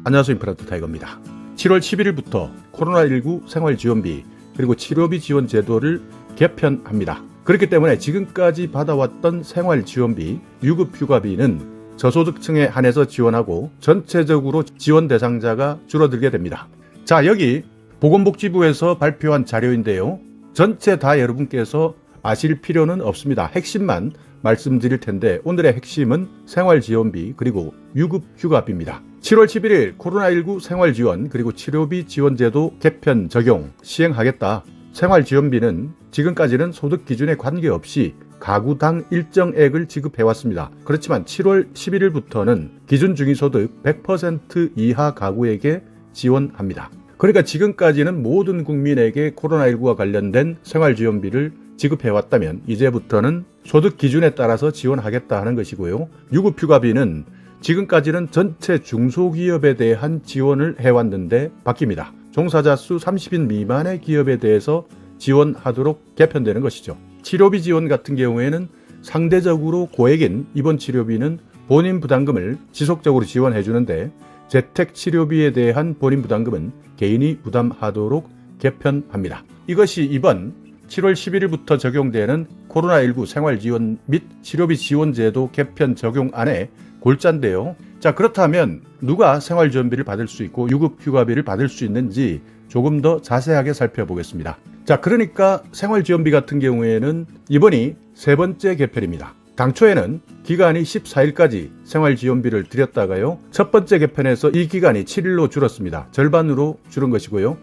안녕하세요. 임플란트 타이거입니다. 7월 11일부터 코로나19 생활지원비 그리고 치료비 지원 제도를 개편합니다. 그렇기 때문에 지금까지 받아왔던 생활지원비, 유급휴가비는 저소득층에 한해서 지원하고 전체적으로 지원 대상자가 줄어들게 됩니다. 자, 여기 보건복지부에서 발표한 자료인데요. 전체 다 여러분께서 아실 필요는 없습니다. 핵심만 말씀드릴 텐데 오늘의 핵심은 생활지원비 그리고 유급휴가비입니다. 7월 11일 코로나19 생활지원 그리고 치료비 지원제도 개편 적용 시행하겠다. 생활지원비는 지금까지는 소득 기준에 관계없이 가구당 일정액을 지급해왔습니다. 그렇지만 7월 11일부터는 기준 중위소득 100% 이하 가구에게 지원합니다. 그러니까 지금까지는 모든 국민에게 코로나19와 관련된 생활지원비를 지급해왔다면 이제부터는 소득 기준에 따라서 지원하겠다 하는 것이고요. 유급휴가비는 지금까지는 전체 중소기업에 대한 지원을 해왔는데 바뀝니다. 종사자 수 30인 미만의 기업에 대해서 지원하도록 개편되는 것이죠. 치료비 지원 같은 경우에는 상대적으로 고액인 입원 치료비는 본인 부담금을 지속적으로 지원해 주는데 재택 치료비에 대한 본인 부담금은 개인이 부담하도록 개편합니다. 이것이 이번 7월 11일부터 적용되는 코로나19 생활지원 및 치료비 지원제도 개편 적용안의 골자인데요. 자, 그렇다면 누가 생활지원비를 받을 수 있고 유급휴가비를 받을 수 있는지 조금 더 자세하게 살펴보겠습니다. 자, 그러니까 생활지원비 같은 경우에는 이번이 세 번째 개편입니다. 당초에는 기간이 14일까지 생활지원비를 드렸다가요. 첫 번째 개편에서 이 기간이 7일로 줄었습니다. 절반으로 줄은 것이고요.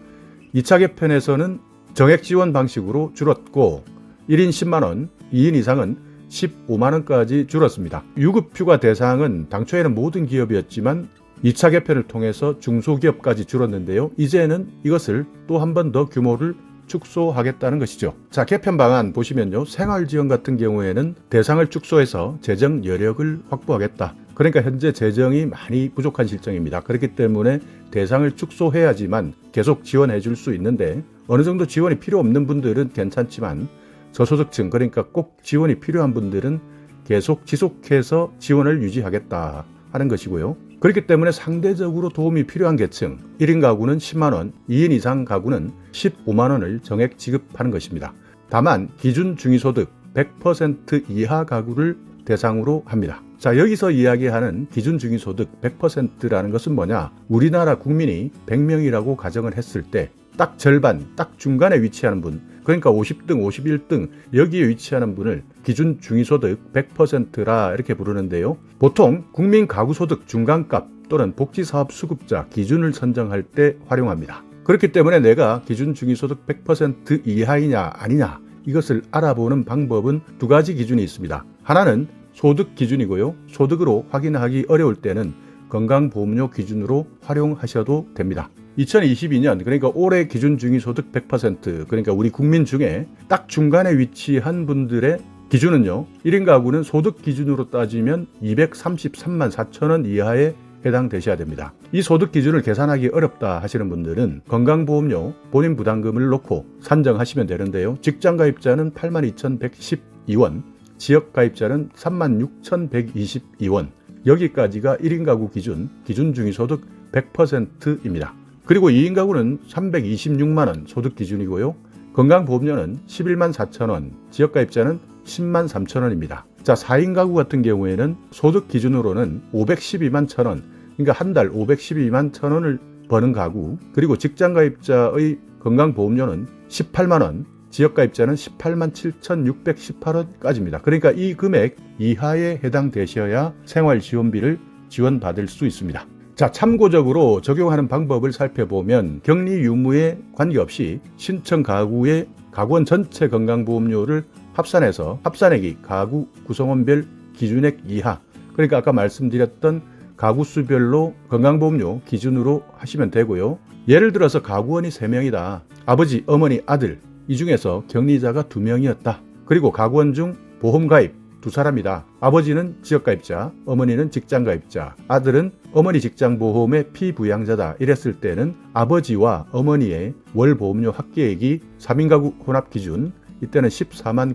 2차 개편에서는 정액 지원 방식으로 줄었고 1인 10만원, 2인 이상은 15만원까지 줄었습니다. 유급휴가 대상은 당초에는 모든 기업이었지만 2차 개편을 통해서 중소기업까지 줄었는데요. 이제는 이것을 또 한 번 더 규모를 축소하겠다는 것이죠. 자, 개편 방안 보시면요. 생활지원 같은 경우에는 대상을 축소해서 재정 여력을 확보하겠다. 그러니까 현재 재정이 많이 부족한 실정입니다. 그렇기 때문에 대상을 축소해야지만 계속 지원해 줄 수 있는데 어느 정도 지원이 필요 없는 분들은 괜찮지만 저소득층 그러니까 꼭 지원이 필요한 분들은 계속 지속해서 지원을 유지하겠다 하는 것이고요. 그렇기 때문에 상대적으로 도움이 필요한 계층 1인 가구는 10만원, 2인 이상 가구는 15만원을 정액 지급하는 것입니다. 다만 기준 중위소득 100% 이하 가구를 대상으로 합니다. 자, 여기서 이야기하는 기준 중위소득 100%라는 것은 뭐냐? 우리나라 국민이 100명이라고 가정을 했을 때 딱 절반, 딱 중간에 위치하는 분, 그러니까 50등, 51등 여기에 위치하는 분을 기준 중위소득 100%라 이렇게 부르는데요. 보통 국민 가구소득 중간값 또는 복지사업 수급자 기준을 선정할 때 활용합니다. 그렇기 때문에 내가 기준 중위소득 100% 이하이냐 아니냐 이것을 알아보는 방법은 두 가지 기준이 있습니다. 하나는 소득 기준이고요. 소득으로 확인하기 어려울 때는 건강보험료 기준으로 활용하셔도 됩니다. 2022년 그러니까 올해 기준 중위소득 100% 그러니까 우리 국민 중에 딱 중간에 위치한 분들의 기준은요. 1인 가구는 소득 기준으로 따지면 233만 4천원 이하에 해당되셔야 됩니다. 이 소득 기준을 계산하기 어렵다 하시는 분들은 건강보험료 본인 부담금을 놓고 산정하시면 되는데요. 직장가입자는 82,112원, 지역가입자는 36,122원 여기까지가 1인 가구 기준 중위소득 100%입니다. 그리고 2인 가구는 326만원 소득 기준이고요. 건강보험료는 11만 4천원, 지역가입자는 10만 3천원입니다. 자, 4인 가구 같은 경우에는 소득 기준으로는 512만 1천원, 그러니까 한 달 512만 1천원을 버는 가구, 그리고 직장가입자의 건강보험료는 18만원, 지역가입자는 18만 7,618원까지입니다. 그러니까 이 금액 이하에 해당되셔야 생활지원비를 지원받을 수 있습니다. 자, 참고적으로 적용하는 방법을 살펴보면 격리 유무에 관계없이 신청 가구의 가구원 전체 건강보험료를 합산해서 합산액이 가구 구성원별 기준액 이하 그러니까 아까 말씀드렸던 가구 수별로 건강보험료 기준으로 하시면 되고요. 예를 들어서 가구원이 3명이다. 아버지, 어머니, 아들 이 중에서 격리자가 2명이었다. 그리고 가구원 중 보험가입 2사람이다. 아버지는 지역가입자, 어머니는 직장가입자, 아들은 어머니 직장보험의 피부양자다. 이랬을 때는 아버지와 어머니의 월보험료 합계액이 3인 가구 혼합기준 이때는 14만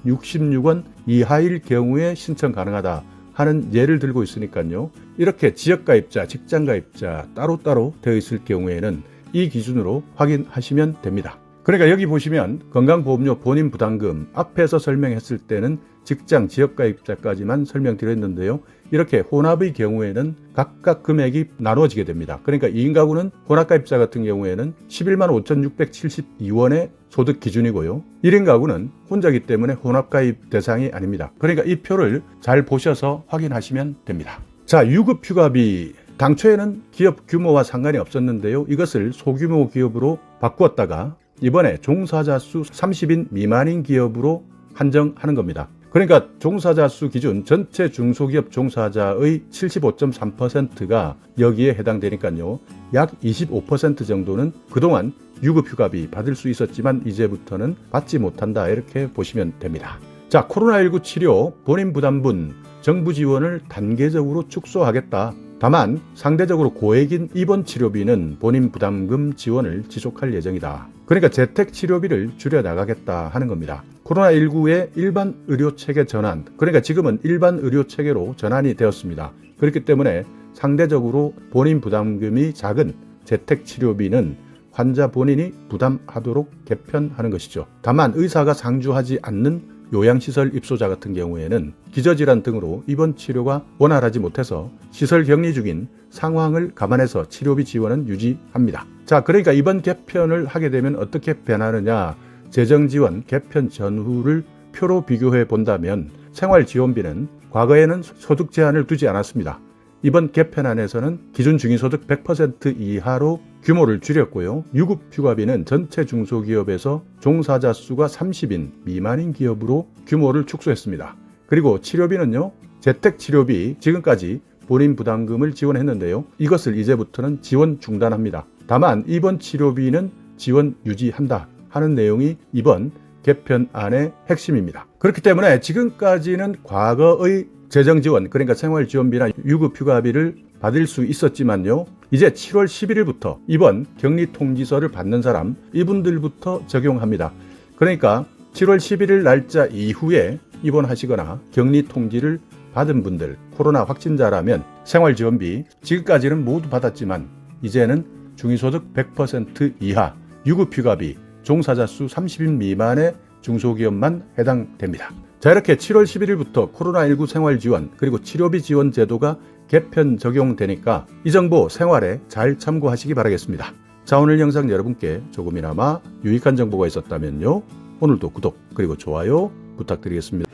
9,666원 이하일 경우에 신청 가능하다 하는 예를 들고 있으니까요. 이렇게 지역가입자, 직장가입자 따로따로 되어 있을 경우에는 이 기준으로 확인하시면 됩니다. 그러니까 여기 보시면 건강보험료 본인 부담금 앞에서 설명했을 때는 직장, 지역가입자까지만 설명드렸는데요. 이렇게 혼합의 경우에는 각각 금액이 나누어지게 됩니다. 그러니까 2인 가구는 혼합가입자 같은 경우에는 11만 5,672원의 소득 기준이고요. 1인 가구는 혼자이기 때문에 혼합가입 대상이 아닙니다. 그러니까 이 표를 잘 보셔서 확인하시면 됩니다. 자, 유급휴가비 당초에는 기업 규모와 상관이 없었는데요. 이것을 소규모 기업으로 바꾸었다가 이번에 종사자 수 30인 미만인 기업으로 한정하는 겁니다. 그러니까 종사자 수 기준 전체 중소기업 종사자의 75.3%가 여기에 해당되니까요. 약 25% 정도는 그동안 유급휴가비 받을 수 있었지만 이제부터는 받지 못한다, 이렇게 보시면 됩니다. 자, 코로나19 치료 본인 부담분 정부 지원을 단계적으로 축소하겠다. 다만 상대적으로 고액인 입원 치료비는 본인 부담금 지원을 지속할 예정이다. 그러니까 재택 치료비를 줄여나가겠다 하는 겁니다. 코로나19의 일반 의료 체계 전환, 그러니까 지금은 일반 의료 체계로 전환이 되었습니다. 그렇기 때문에 상대적으로 본인 부담금이 작은 재택 치료비는 환자 본인이 부담하도록 개편하는 것이죠. 다만 의사가 상주하지 않는 요양시설 입소자 같은 경우에는 기저질환 등으로 입원 치료가 원활하지 못해서 시설 격리 중인 상황을 감안해서 치료비 지원은 유지합니다. 자, 그러니까 이번 개편을 하게 되면 어떻게 변하느냐, 재정지원 개편 전후를 표로 비교해 본다면 생활지원비는 과거에는 소득 제한을 두지 않았습니다. 이번 개편안에서는 기준 중위소득 100% 이하로 규모를 줄였고요. 유급휴가비는 전체 중소기업에서 종사자 수가 30인 미만인 기업으로 규모를 축소했습니다. 그리고 치료비는요, 재택치료비 지금까지 본인 부담금을 지원했는데요. 이것을 이제부터는 지원 중단합니다. 다만 입원 치료비는 지원 유지한다 하는 내용이 이번 개편안의 핵심입니다. 그렇기 때문에 지금까지는 과거의 재정지원, 그러니까 생활지원비나 유급휴가비를 받을 수 있었지만요. 이제 7월 11일부터 이번 격리통지서를 받는 사람, 이분들부터 적용합니다. 그러니까 7월 11일 날짜 이후에 입원하시거나 격리통지를 받은 분들, 코로나 확진자라면 생활지원비 지금까지는 모두 받았지만 이제는 중위소득 100% 이하, 유급휴가비, 종사자 수 30인 미만의 중소기업만 해당됩니다. 자, 이렇게 7월 11일부터 코로나19 생활지원 그리고 치료비 지원 제도가 개편 적용되니까 이 정보 생활에 잘 참고하시기 바라겠습니다. 자, 오늘 영상 여러분께 조금이나마 유익한 정보가 있었다면요. 오늘도 구독 그리고 좋아요 부탁드리겠습니다.